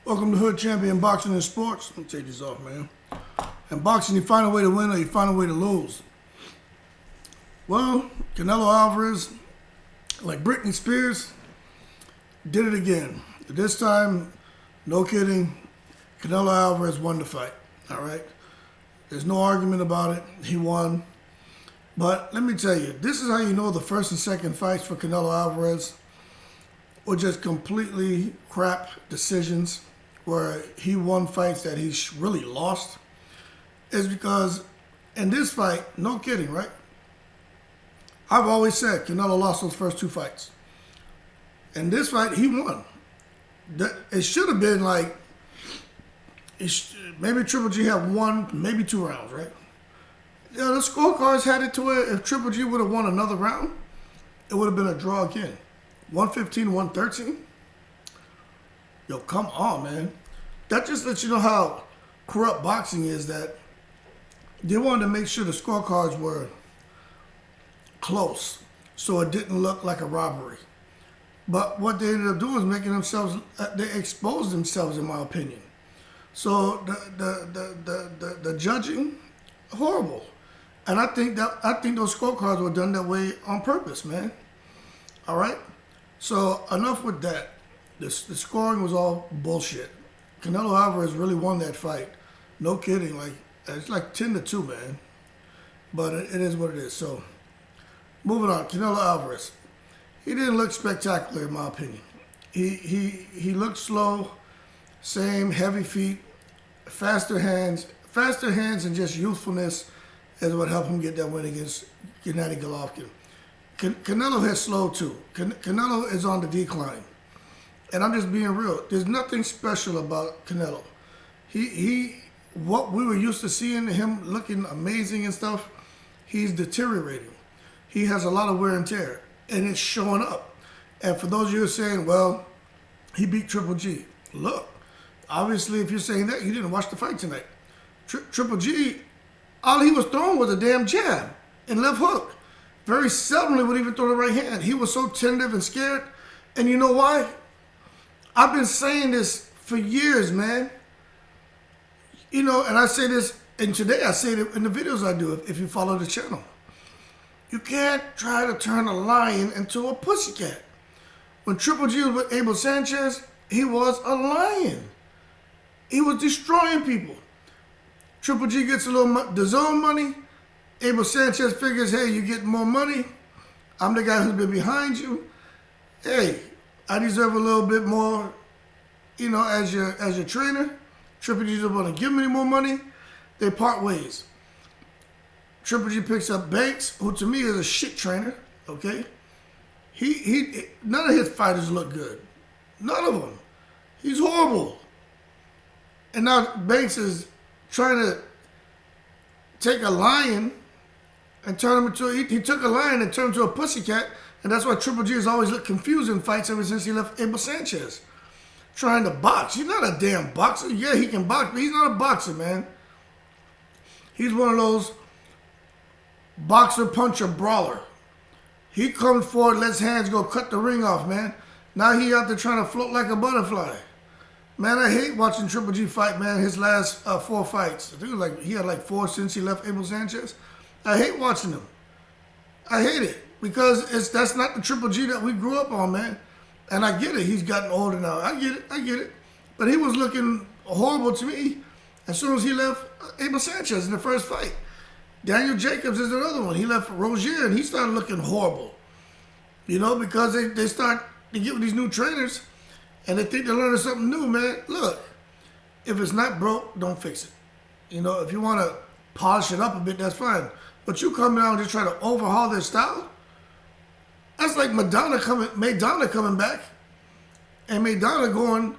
Welcome to Hood Champion Boxing and Sports. Let me take these off, man. In boxing, you find a way to win or you find a way to lose. Well, Canelo Alvarez, like Britney Spears, did it again. This time, no kidding, Canelo Alvarez won the fight, all right? There's no argument about it. He won. But let me tell you, this is how you know the first and second fights for Canelo Alvarez were just completely crap decisions where he won fights that he really lost, is because in this fight, no kidding, right? I've always said Canelo lost those first two fights. In this fight, he won. It should have been like, maybe Triple G had one, maybe 2 rounds, right? Yeah, the scorecards had it to where if Triple G would have won another round, it would have been a draw again. 115, 113. Yo, come on, man. That just lets you know how corrupt boxing is, that they wanted to make sure the scorecards were close so it didn't look like a robbery. But what they ended up doing is making themselves, they exposed themselves, in my opinion. So the judging, horrible. And I think those scorecards were done that way on purpose, man. All right? So enough with that. The scoring was all bullshit. Canelo Alvarez really won that fight. No kidding. Like, it's like 10-2, man. But it is what it is. So, moving on. Canelo Alvarez. He didn't look spectacular, in my opinion. He looked slow. Same, heavy feet, faster hands and just youthfulness is what helped him get that win against Gennady Golovkin. Canelo has slowed too. Canelo is on the decline. And I'm just being real. There's nothing special about Canelo. What we were used to seeing him looking amazing and stuff, he's deteriorating. He has a lot of wear and tear, and it's showing up. And for those of you who are saying, well, he beat Triple G. Look, obviously, if you're saying that, you didn't watch the fight tonight. Triple G, all he was throwing was a damn jab and left hook. Very seldomly would even throw the right hand. He was so tentative and scared. And you know why? I've been saying this for years, man. You know, and I say this, and today I say it in the videos I do, if you follow the channel. You can't try to turn a lion into a pussycat. When Triple G was with Abel Sanchez, he was a lion. He was destroying people. Triple G gets a little DAZN money. Abel Sanchez figures, hey, you get more money. I'm the guy who's been behind you. Hey, I deserve a little bit more, you know, as your trainer. Triple G doesn't want to give him any more money. They part ways. Triple G picks up Banks, who to me is a shit trainer, okay? None of his fighters look good. None of them. He's horrible. And now Banks is trying to take a lion and turn him into, he took a lion and turned him into a pussycat, and that's why Triple G has always looked confused in fights ever since he left Abel Sanchez. Trying to box. He's not a damn boxer. Yeah, he can box, but he's not a boxer, man. He's one of those boxer, puncher, brawler. He comes forward, lets hands go, cut the ring off, man. Now he out there trying to float like a butterfly. Man, I hate watching Triple G fight, man, his last 4 fights. I think it was like, he had like 4 since he left Abel Sanchez. I hate watching him. I hate it because that's not the Triple G that we grew up on, man. And I get it. He's gotten older now. I get it. But he was looking horrible to me as soon as he left Abel Sanchez in the first fight. Daniel Jacobs is another one. He left Rozier and he started looking horrible. You know, because they get with these new trainers and they think they're learning something new, man. Look, if it's not broke, don't fix it. You know, if you want to polish it up a bit, that's fine. But you come out and just try to overhaul their style? That's like Maidana coming back and Maidana going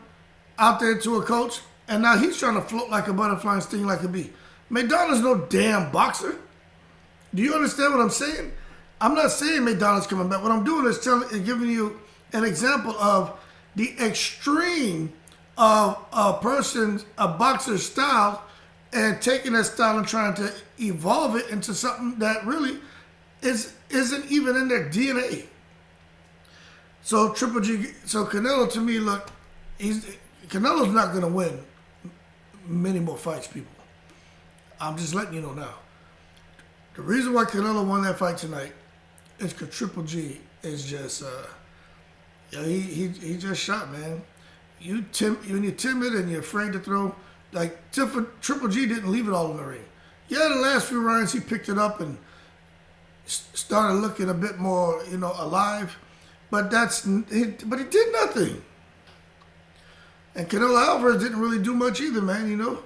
out there to a coach, and now he's trying to float like a butterfly and sting like a bee. Maidana's no damn boxer. Do you understand what I'm saying? I'm not saying Maidana's coming back. What I'm doing is giving you an example of the extreme of a boxer's style and taking that style and trying to evolve it into something that really isn't even in their DNA. So Canelo to me, look, Canelo's not going to win many more fights, people. I'm just letting you know now. The reason why Canelo won that fight tonight is because Triple G is just, he just shot, man. When you're timid and you're afraid to throw, like Triple G didn't leave it all in the ring. Yeah, the last few rounds he picked it up and started looking a bit more, alive. But he did nothing. And Canelo Alvarez didn't really do much either, man.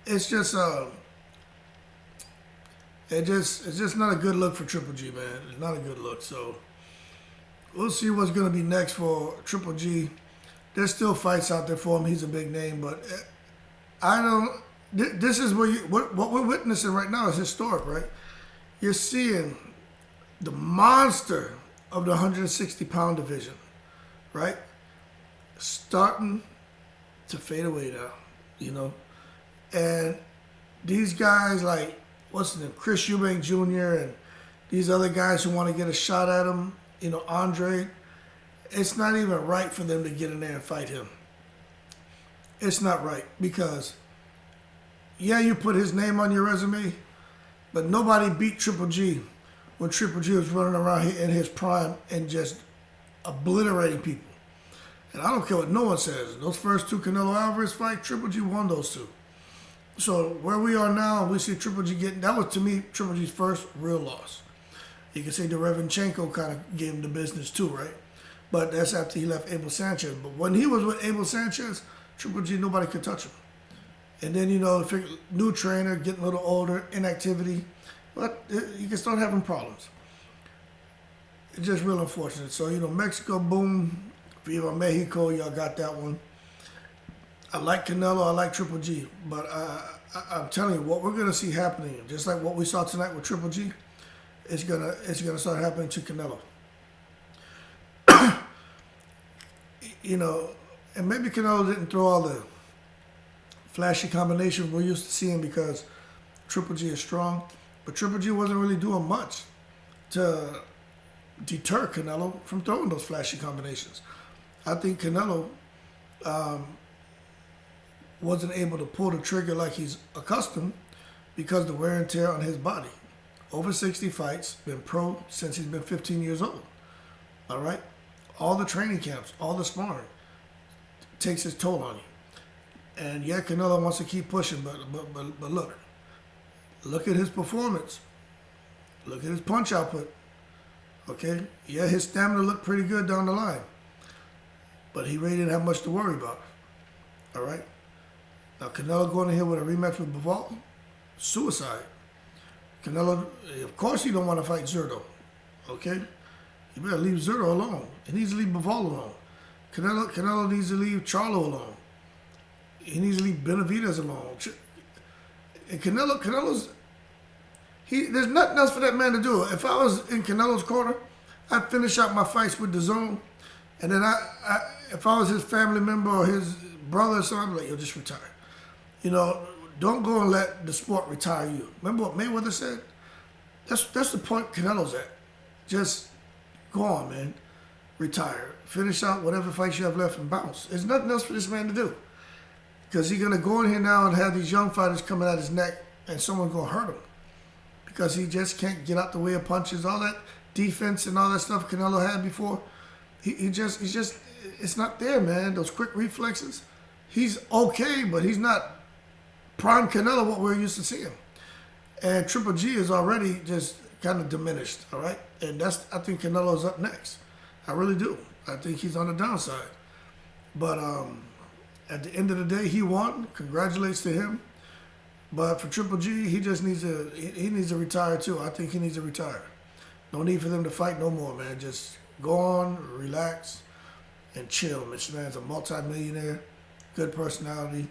It's just it's just not a good look for Triple G, man. It's not a good look. So we'll see what's gonna be next for Triple G. There's still fights out there for him. He's a big name, but I don't. This is what we're witnessing right now is historic, right? You're seeing the monster of the 160-pound division, right? Starting to fade away now, And these guys like, what's his name, Chris Eubank Jr. and these other guys who want to get a shot at him, Andre, it's not even right for them to get in there and fight him. It's not right because, yeah, you put his name on your resume, but nobody beat Triple G when Triple G was running around here in his prime and just obliterating people. And I don't care what no one says. Those first two Canelo Alvarez fights, Triple G won those two. So where we are now, we see Triple G that was to me Triple G's first real loss. You can say Derevinchenko kind of gave him the business too, right? But that's after he left Abel Sanchez. But when he was with Abel Sanchez, Triple G, nobody could touch him. And then, new trainer, getting a little older, inactivity. But you can start having problems. It's just real unfortunate. So, Mexico, boom. Viva Mexico, y'all got that one. I like Canelo, I like Triple G. But I'm telling you, what we're going to see happening, just like what we saw tonight with Triple G, it's gonna start happening to Canelo. And maybe Canelo didn't throw all the flashy combinations we're used to seeing because Triple G is strong. But Triple G wasn't really doing much to deter Canelo from throwing those flashy combinations. I think Canelo wasn't able to pull the trigger like he's accustomed because of the wear and tear on his body. Over 60 fights, been pro since he's been 15 years old. All right? All the training camps, all the sparring takes its toll on you. And yeah, Canelo wants to keep pushing, but look at his performance. Look at his punch output. Okay? Yeah, his stamina looked pretty good down the line. But he really didn't have much to worry about. All right? Now, Canelo going in here with a rematch with Bivol, suicide. Canelo, of course he don't want to fight Zurdo. Okay? You better leave Zurdo alone. He needs to leave Bivol alone. Canelo needs to leave Charlo alone. He needs to leave Benavidez alone. And Canelo's, there's nothing else for that man to do. If I was in Canelo's corner, I'd finish out my fights with the zone. And then if I was his family member or his brother or something, I'd be like, yo, just retire. Don't go and let the sport retire you. Remember what Mayweather said? That's the point Canelo's at. Just go on, man. Retire. Finish out whatever fights you have left and bounce. There's nothing else for this man to do. Because he's going to go in here now and have these young fighters coming at his neck and someone's going to hurt him. Because he just can't get out the way of punches. All that defense and all that stuff Canelo had before, it's not there, man. Those quick reflexes. He's okay, but he's not prime Canelo what we're used to seeing. And Triple G is already just kind of diminished, all right? And I think Canelo's up next. I really do. I think he's on the downside. But at the end of the day, he won. Congratulations to him. But for Triple G, he just needs to retire too. I think he needs to retire. No need for them to fight no more, man. Just go on, relax, and chill. This man's a multi-millionaire, good personality.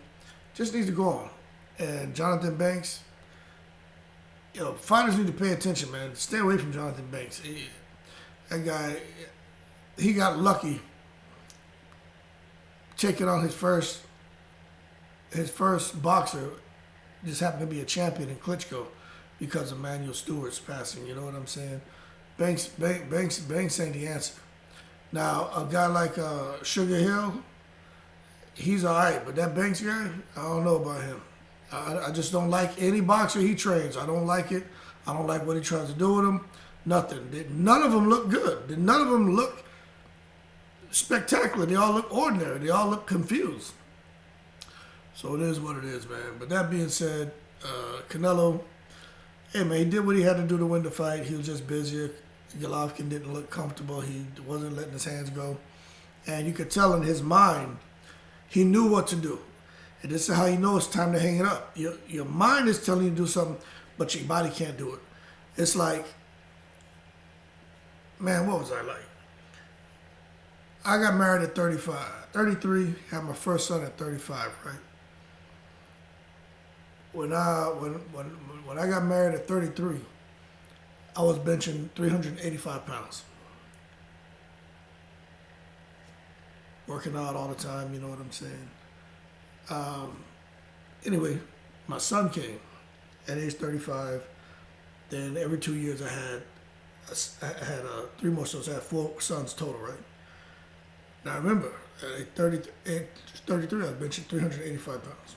Just needs to go on. And Jonathan Banks, fighters need to pay attention, man. Stay away from Jonathan Banks. That guy, he got lucky taking on his first boxer. Just happened to be a champion in Klitschko because of Manuel Stewart's passing. You know what I'm saying? Banks ain't the answer. Now, a guy like Sugar Hill, he's all right. But that Banks guy, I don't know about him. I just don't like any boxer he trains. I don't like it. I don't like what he tries to do with him. Nothing. None of them look good. None of them look spectacular. They all look ordinary. They all look confused. So it is what it is, man. But that being said, Canelo, hey, man, he did what he had to do to win the fight. He was just busier. Golovkin didn't look comfortable. He wasn't letting his hands go. And you could tell in his mind, he knew what to do. And this is how you know it's time to hang it up. Your mind is telling you to do something, but your body can't do it. It's like, man, what was I like? I got married at 35. 33, had my first son at 35, right? When I got married at 33, I was benching 385 pounds. Working out all the time, you know what I'm saying? Anyway, my son came at age 35. Then every 2 years I had 3 more sons. I had 4 sons total, right? Now remember, at 33, I was benching 385 pounds.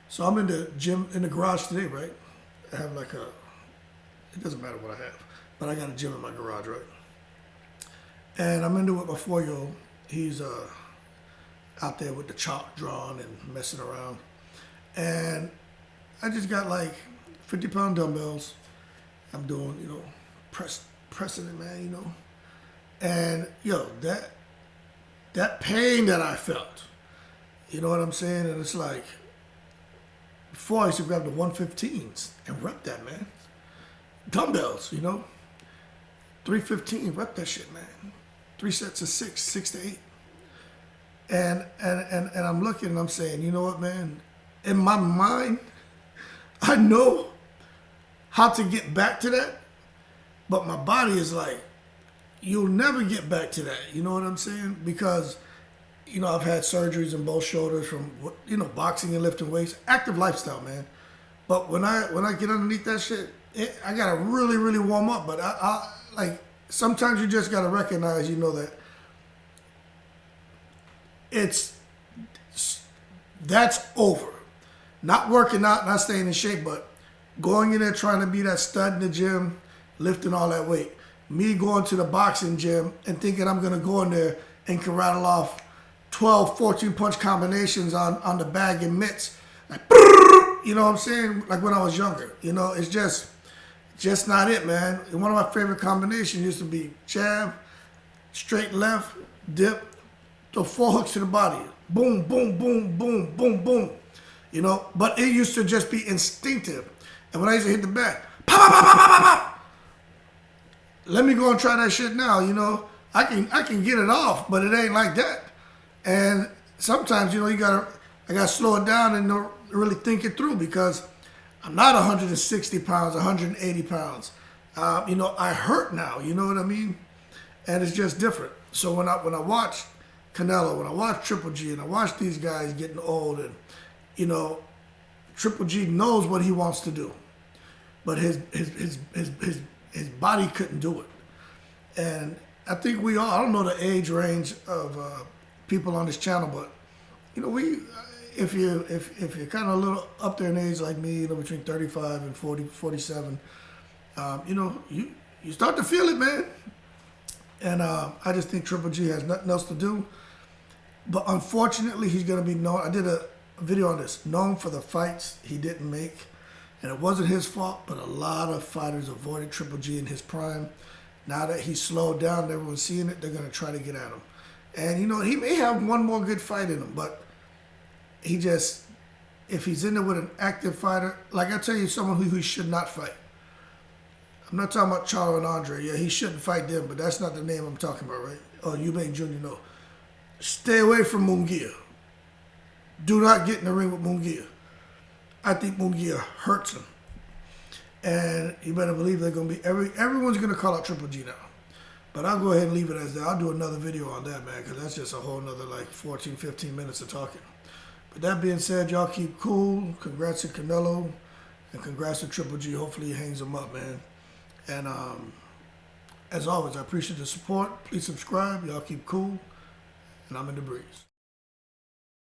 So I'm in the gym, in the garage today, right? I have like it doesn't matter what I have, but I got a gym in my garage, right? And I'm into it with my 4-year-old. He's out there with the chalk drawing and messing around. And I just got like 50-pound dumbbells. I'm doing, pressing it, man, And, that pain that I felt, you know what I'm saying? And it's like, before I used to grab the 115s and rep that, man. Dumbbells, 315, rep that shit, man. 3 sets of 6 to 8. And I'm looking and I'm saying, you know what, man? In my mind, I know how to get back to that, but my body is like, you'll never get back to that. You know what I'm saying? Because, I've had surgeries in both shoulders from, boxing and lifting weights. Active lifestyle, man. But when I get underneath that shit, I gotta really, really warm up. But I like, sometimes you just gotta recognize, that that's over. Not working out, not staying in shape, but going in there trying to be that stud in the gym, lifting all that weight. Me going to the boxing gym and thinking I'm going to go in there and can rattle off 12, 14 punch combinations on the bag and mitts. Like, you know what I'm saying? Like when I was younger. It's just not it, man. And one of my favorite combinations used to be jab, straight left, dip, throw 4 hooks to the body. Boom, boom, boom, boom, boom, boom. But it used to just be instinctive. And when I used to hit the back, pop, pop, pop, pop, pop, pop. Let me go and try that shit now, I can get it off, but it ain't like that. And sometimes, I gotta slow it down and really think it through, because I'm not 160 pounds, 180 pounds. I hurt now, you know what I mean? And it's just different. So when I watch Canelo, when I watch Triple G, and I watch these guys getting old, and Triple G knows what he wants to do, but his body couldn't do it. And I think we all, I don't know the age range of people on this channel, but if you're kind of a little up there in age like me, between 35 and 40, 47, you start to feel it, man. And I just think Triple G has nothing else to do. But unfortunately, he's going to be known. I did a video on this, known for the fights he didn't make. And it wasn't his fault, but a lot of fighters avoided Triple G in his prime. Now that he's slowed down and everyone's seeing it, they're going to try to get at him. And, he may have one more good fight in him, but if he's in there with an active fighter, like I tell you, someone who he should not fight. I'm not talking about Charlo and Andre. Yeah, he shouldn't fight them, but that's not the name I'm talking about, right? Oh, Eubank Jr., no. Stay away from Munguia. Do not get in the ring with Munguia. I think Munguia hurts him. And you better believe they're going to be, everyone's going to call out Triple G now. But I'll go ahead and leave it as that. I'll do another video on that, man, because that's just a whole nother 14, 15 minutes of talking. But that being said, y'all keep cool. Congrats to Canelo. And congrats to Triple G. Hopefully he hangs him up, man. And as always, I appreciate the support. Please subscribe. Y'all keep cool. And I'm in the breeze.